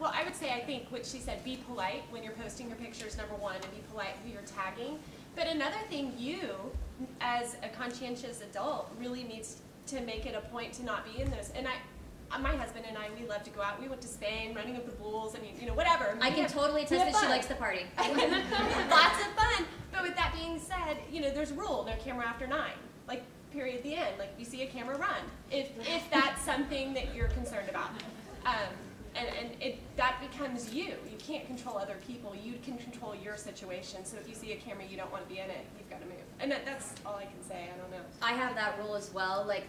Well, I would say, I think what she said, be polite when you're posting your pictures, number one, and be polite who you're tagging. But another thing, you, as a conscientious adult, really needs to make it a point to not be in those. And my husband and I, we love to go out. We went to Spain, running up the bulls. I mean, you know, whatever. I can totally attest that she likes to party. Lots of fun. But with that being said, you know, there's a rule: no camera after 9. Like, period. The end. Like, you see a camera, run. If that's something that you're concerned about, that becomes you. You can't control other people. You can control your situation. So if you see a camera, you don't want to be in it. You've got to move. And that's all I can say. I don't know. I have that rule as well. Like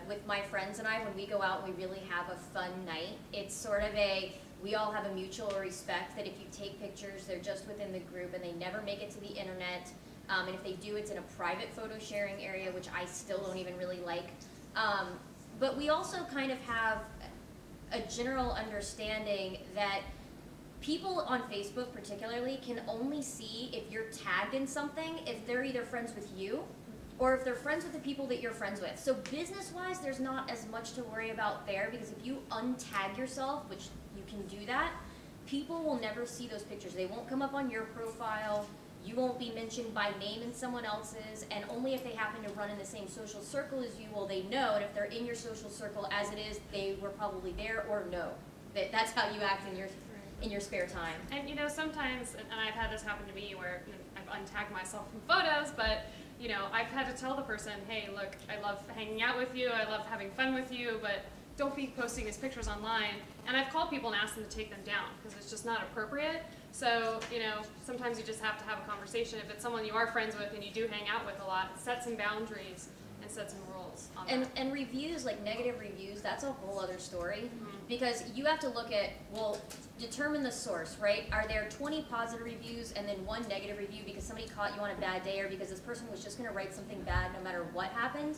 with my friends and I, when we go out and we really have a fun night, it's sort of we all have a mutual respect that if you take pictures, they're just within the group and they never make it to the internet. And if they do, it's in a private photo sharing area, which I still don't even really like. But we also kind of have a general understanding that people on Facebook particularly can only see if you're tagged in something if they're either friends with you or if they're friends with the people that you're friends with. So business-wise, there's not as much to worry about there, because if you untag yourself, which you can do that, people will never see those pictures. They won't come up on your profile. You won't be mentioned by name in someone else's, and only if they happen to run in the same social circle as you will they know. And if they're in your social circle as it is, they were probably there or know. That's how you act in your spare time. And you know, sometimes, and I've had this happen to me where I've untagged myself from photos, but you know, I've had to tell the person, hey, look, I love hanging out with you, I love having fun with you, but don't be posting these pictures online. And I've called people and asked them to take them down because it's just not appropriate. So, you know, sometimes you just have to have a conversation. If it's someone you are friends with and you do hang out with a lot, set some boundaries and set some rules on that. And reviews, like negative reviews, that's a whole other story. Because you have to look at, well, determine the source, right? Are there 20 positive reviews and then 1 negative review because somebody caught you on a bad day, or because this person was just going to write something bad no matter what happened?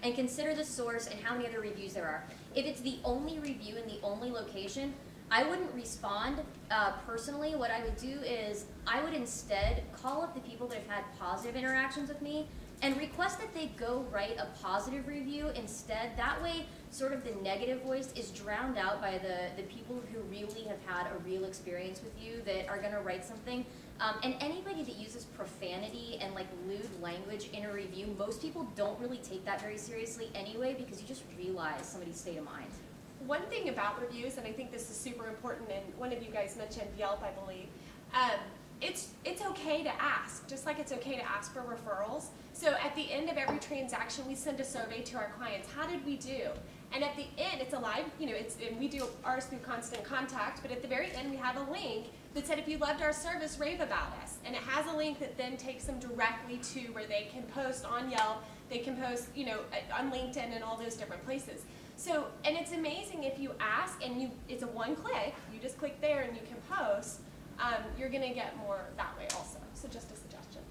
And consider the source and how many other reviews there are. If it's the only review in the only location, I wouldn't respond personally. What I would do is I would instead call up the people that have had positive interactions with me and request that they go write a positive review instead. That way, sort of the negative voice is drowned out by the people who really have had a real experience with you that are going to write something. And anybody that uses profanity and like lewd language in a review, most people don't really take that very seriously anyway, because you just realize somebody's state of mind. One thing about reviews, and I think this is super important, and one of you guys mentioned Yelp, I believe, it's okay to ask, just like it's okay to ask for referrals. So at the end of every transaction, we send a survey to our clients. How did we do? And at the end, it's a live, you know, and we do ours through Constant Contact, but at the very end, we have a link that said, if you loved our service, rave about us. And it has a link that then takes them directly to where they can post on Yelp, they can post, you know, on LinkedIn and all those different places. So, and it's amazing if you ask and it's a one click, you just click there and you can post, you're going to get more that way also. So just a suggestion.